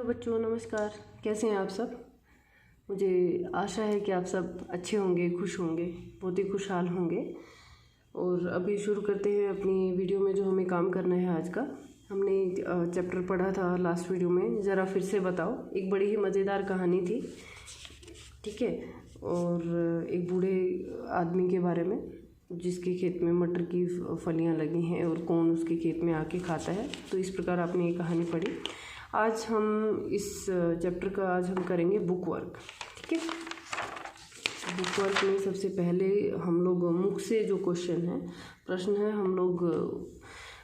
बच्चों, नमस्कार। कैसे हैं आप सब? मुझे आशा है कि आप सब अच्छे होंगे, खुश होंगे, बहुत ही खुशहाल होंगे। और अभी शुरू करते हैं अपनी वीडियो में जो हमें काम करना है आज का। हमने चैप्टर पढ़ा था लास्ट वीडियो में, ज़रा फिर से बताओ। एक बड़ी ही मज़ेदार कहानी थी, ठीक है। और एक बूढ़े आदमी के बारे में जिसके खेत में मटर की फलियां लगी हैं और कौन उसके खेत में आके खाता है। तो इस प्रकार आपने ये कहानी पढ़ी। आज हम इस चैप्टर का हम करेंगे बुक वर्क, ठीक है। बुक वर्क में सबसे पहले हम लोग मुख से जो प्रश्न है हम लोग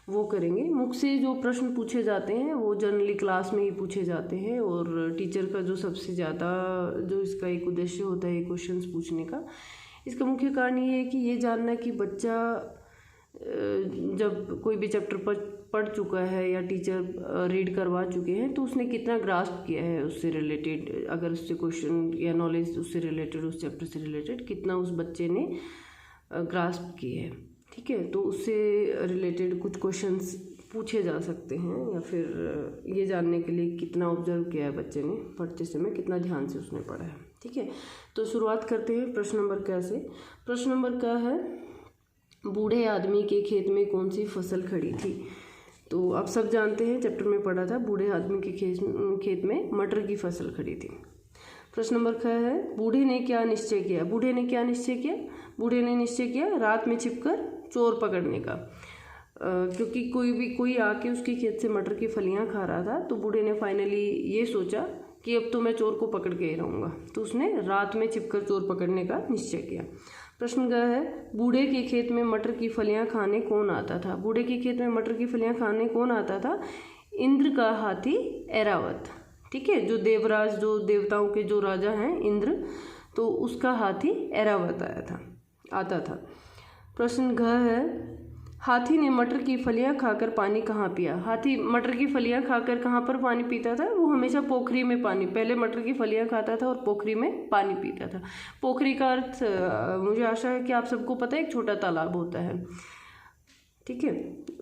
वो करेंगे। मुख से जो प्रश्न पूछे जाते हैं वो जनरली क्लास में ही पूछे जाते हैं। और टीचर का जो सबसे ज़्यादा जो इसका एक उद्देश्य होता है क्वेश्चंस पूछने का, इसका मुख्य कारण ये है कि ये जानना कि बच्चा जब कोई भी चैप्टर पढ़ चुका है या टीचर रीड करवा चुके हैं तो उसने कितना ग्रास्प किया है उससे रिलेटेड। अगर उससे क्वेश्चन या नॉलेज उससे रिलेटेड, उस चैप्टर से रिलेटेड कितना उस बच्चे ने ग्रास्प की है, ठीक है। तो उससे रिलेटेड कुछ क्वेश्चंस पूछे जा सकते हैं, या फिर ये जानने के लिए कितना ऑब्जर्व किया है बच्चे ने पढ़ते समय, कितना ध्यान से उसने पढ़ा है, ठीक है। तो शुरुआत करते हैं प्रश्न नंबर क्या से। प्रश्न नंबर क्या है, बूढ़े आदमी के खेत में कौन सी फसल खड़ी थी। तो आप सब जानते हैं, चैप्टर में पढ़ा था, बूढ़े आदमी के खेत में मटर की फसल खड़ी थी। प्रश्न नंबर क्या है, बूढ़े ने क्या निश्चय किया। बूढ़े ने क्या निश्चय किया? बूढ़े ने निश्चय किया रात में छिपकर चोर पकड़ने का। क्योंकि कोई आके उसके खेत से मटर की फलियां खा रहा था, तो बूढ़े ने फाइनली ये सोचा कि अब तो मैं चोर को पकड़ के ही रहूँगा। तो उसने रात में छिपकर चोर पकड़ने का निश्चय किया। प्रश्न क्या है, बूढ़े के खेत में मटर की फलियां खाने कौन आता था। बूढ़े के खेत में मटर की फलियां खाने कौन आता था? इंद्र का हाथी ऐरावत, ठीक है। जो देवराज, जो देवताओं के जो राजा हैं इंद्र, तो उसका हाथी ऐरावत आता था। प्रश्न घ है, हाथी ने मटर की फलियां खाकर पानी कहाँ पिया। हाथी मटर की फलियां खाकर कहाँ पर पानी पीता था? वो हमेशा पोखरी में पानी, पहले मटर की फलियां खाता था और पोखरी में पानी पीता था। पोखरी का अर्थ मुझे आशा है कि आप सबको पता है, एक छोटा तालाब होता है, ठीक है।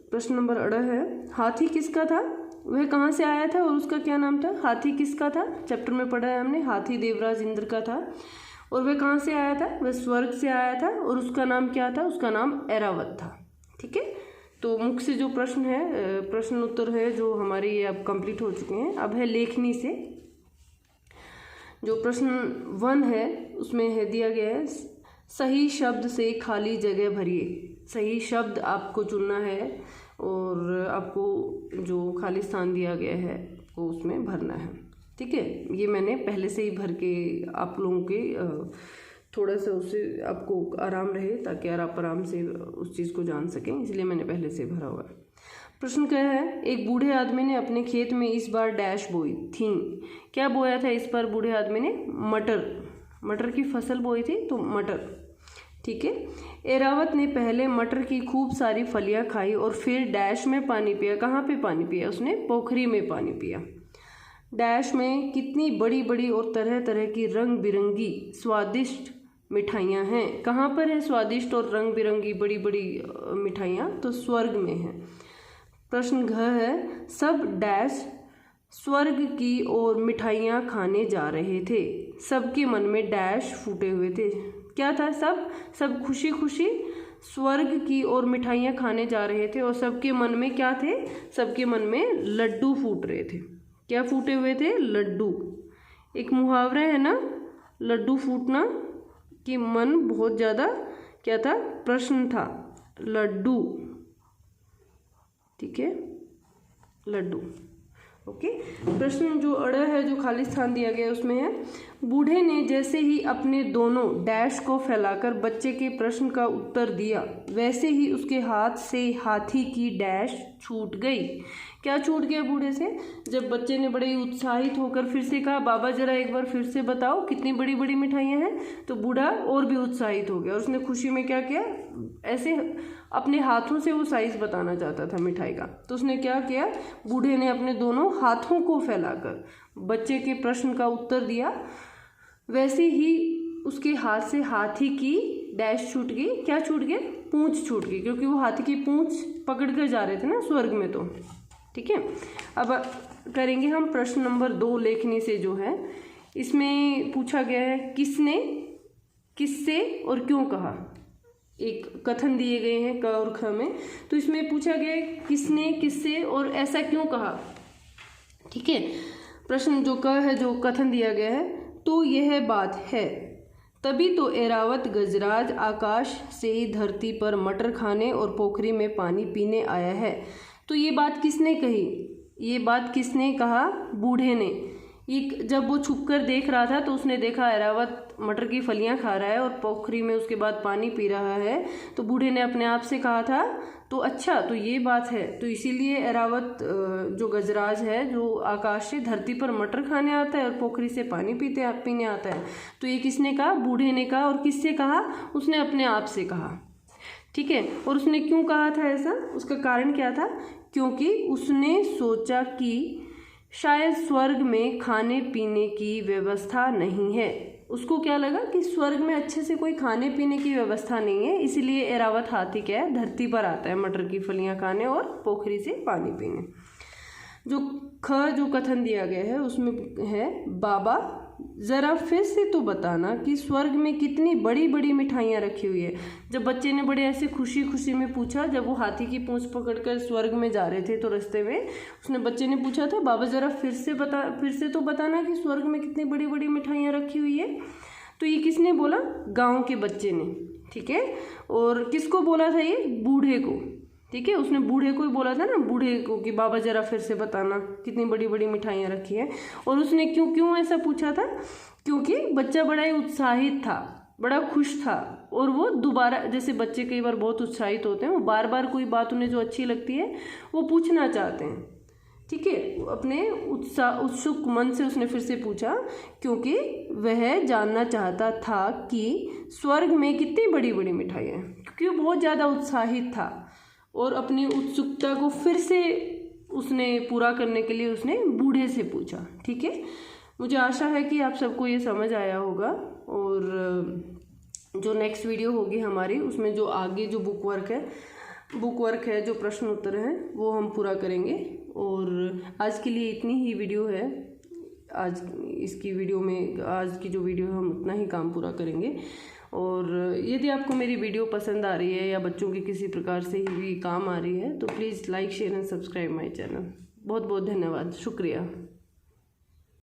प्रश्न नंबर अड़ है, हाथी किसका था, वह कहाँ से आया था और उसका क्या नाम था। हाथी किसका था? चैप्टर में पढ़ा है हमने, हाथी देवराज इंद्र का था। और वह कहाँ से आया था? वह स्वर्ग से आया था। और उसका नाम क्या था? उसका नाम ऐरावत था, ठीक है। तो मुख से जो प्रश्न है, प्रश्न उत्तर है जो हमारे ये अब कंप्लीट हो चुके हैं। अब है लेखनी से। जो प्रश्न 1 है उसमें है दिया गया है, सही शब्द से खाली जगह भरिए। सही शब्द आपको चुनना है और आपको जो खाली स्थान दिया गया है वो उसमें भरना है, ठीक है। ये मैंने पहले से ही भर के आप लोगों के थोड़ा सा उससे आपको आराम रहे, ताकि आप आराम से उस चीज़ को जान सकें, इसलिए मैंने पहले से भरा हुआ है। प्रश्न क्या है, एक बूढ़े आदमी ने अपने खेत में इस बार डैश बोई थी। क्या बोया था इस बार बूढ़े आदमी ने? मटर की फसल बोई थी, तो मटर, ठीक है। ऐरावत ने पहले मटर की खूब सारी फलियां खाई और फिर डैश में पानी पिया। कहाँ पे पानी पिया उसने? पोखरी में पानी पिया। डैश में कितनी बड़ी बड़ी और तरह तरह की रंग बिरंगी स्वादिष्ट मिठाइयाँ हैं। कहाँ पर है स्वादिष्ट और रंग बिरंगी बड़ी बड़ी मिठाइयाँ? तो स्वर्ग में है। प्रश्न घ है, सब डैश स्वर्ग की ओर मिठाइयाँ खाने जा रहे थे। सबके मन में डैश फूटे हुए थे। क्या था? सब खुशी खुशी स्वर्ग की ओर मिठाइयाँ खाने जा रहे थे। और सबके मन में क्या थे? सबके मन में लड्डू फूट रहे थे। क्या फूटे हुए थे? लड्डू। एक मुहावरा है ना, लड्डू फूटना, कि मन बहुत ज़्यादा क्या था? प्रश्न था, लड्डू, ठीक है, लड्डू, ओके। प्रश्न जो अड़ा है, जो खाली स्थान दिया गया उसमें है, बूढ़े ने जैसे ही अपने दोनों डैश को फैलाकर बच्चे के प्रश्न का उत्तर दिया, वैसे ही उसके हाथ से हाथी की डैश छूट गई। क्या छूट गया बूढ़े से? जब बच्चे ने बड़े ही उत्साहित होकर फिर से कहा, बाबा जरा एक बार फिर से बताओ कितनी बड़ी बड़ी मिठाइयाँ हैं, तो बूढ़ा और भी उत्साहित हो गया और उसने खुशी में क्या किया, ऐसे अपने हाथों से वो साइज बताना चाहता था मिठाई का। तो उसने क्या किया, बूढ़े ने अपने दोनों हाथों को फैलाकर बच्चे के प्रश्न का उत्तर दिया। वैसे ही उसके हाथ से हाथी की डैश छूट गई। क्या छूट गया? पूंछ छूट गई, क्योंकि वो हाथी की पूंछ पकड़ कर जा रहे थे ना स्वर्ग में। तो ठीक है। अब करेंगे हम प्रश्न नंबर 2 लेखनी से जो है, इसमें पूछा गया है किसने, किससे और क्यों कहा। एक कथन दिए गए हैं क और ख में, तो इसमें पूछा गया है किसने, किससे और ऐसा क्यों कहा। ठीक है, प्रश्न जो क है, जो कथन दिया गया है, तो यह बात है तभी तो ऐरावत गजराज आकाश से ही धरती पर मटर खाने और पोखरी में पानी पीने आया है। तो ये बात किसने कही, ये बात किसने कहा, बूढ़े ने। ये जब वो छुप कर देख रहा था तो उसने देखा ऐरावत मटर की फलियां खा रहा है और पोखरी में उसके बाद पानी पी रहा है, तो बूढ़े ने अपने आप से कहा था तो अच्छा तो ये बात है, तो इसीलिए ऐरावत जो गजराज है जो आकाश से धरती पर मटर खाने आता है और पोखरी से पानी पीने आता है। तो ये किसने कहा, बूढ़े ने कहा। और किससे कहा, उसने अपने आप से कहा। ठीक है, और उसने क्यों कहा था ऐसा, उसका कारण क्या था, क्योंकि उसने सोचा कि शायद स्वर्ग में खाने पीने की व्यवस्था नहीं है। उसको क्या लगा कि स्वर्ग में अच्छे से कोई खाने पीने की व्यवस्था नहीं है, इसलिए ऐरावत हाथी क्या है, धरती पर आता है मटर की फलियां खाने और पोखरी से पानी पीने। जो जो कथन दिया गया है उसमें है, बाबा ज़रा फिर से तो बताना कि स्वर्ग में कितनी बड़ी बड़ी मिठाइयाँ रखी हुई है। जब बच्चे ने बड़े ऐसे खुशी खुशी में पूछा, जब वो हाथी की पूंछ पकड़कर स्वर्ग में जा रहे थे तो रास्ते में उसने बच्चे ने पूछा था, बाबा ज़रा फिर से तो बताना कि स्वर्ग में कितनी बड़ी बड़ी मिठाइयाँ रखी हुई है। तो ये किसने बोला, गाँव के बच्चे ने। ठीक है, और किसको बोला था ये, बूढ़े को। ठीक है, उसने बूढ़े को ही बोला था ना, बूढ़े को, कि बाबा जरा फिर से बताना कितनी बड़ी बड़ी मिठाइयाँ रखी हैं। और उसने क्यों ऐसा पूछा था, क्योंकि बच्चा बड़ा ही उत्साहित था, बड़ा खुश था, और वो दोबारा, जैसे बच्चे कई बार बहुत उत्साहित होते हैं, वो बार बार कोई बात उन्हें जो अच्छी लगती है वो पूछना चाहते हैं। ठीक है, अपने उत्सुक मन से उसने फिर से पूछा, क्योंकि वह जानना चाहता था कि स्वर्ग में कितनी बड़ी बड़ी मिठाइयाँ हैं, क्योंकि वो बहुत ज़्यादा उत्साहित था और अपनी उत्सुकता को फिर से उसने पूरा करने के लिए उसने बूढ़े से पूछा। ठीक है, मुझे आशा है कि आप सबको ये समझ आया होगा। और जो नेक्स्ट वीडियो होगी हमारी, उसमें जो आगे जो बुक वर्क है, जो प्रश्न उत्तर हैं, वो हम पूरा करेंगे। और आज के लिए इतनी ही वीडियो है। आज की जो वीडियो है हम उतना ही काम पूरा करेंगे। और यदि आपको मेरी वीडियो पसंद आ रही है या बच्चों के किसी प्रकार से भी काम आ रही है तो please like, share and subscribe my channel. बहुत बहुत धन्यवाद, शुक्रिया।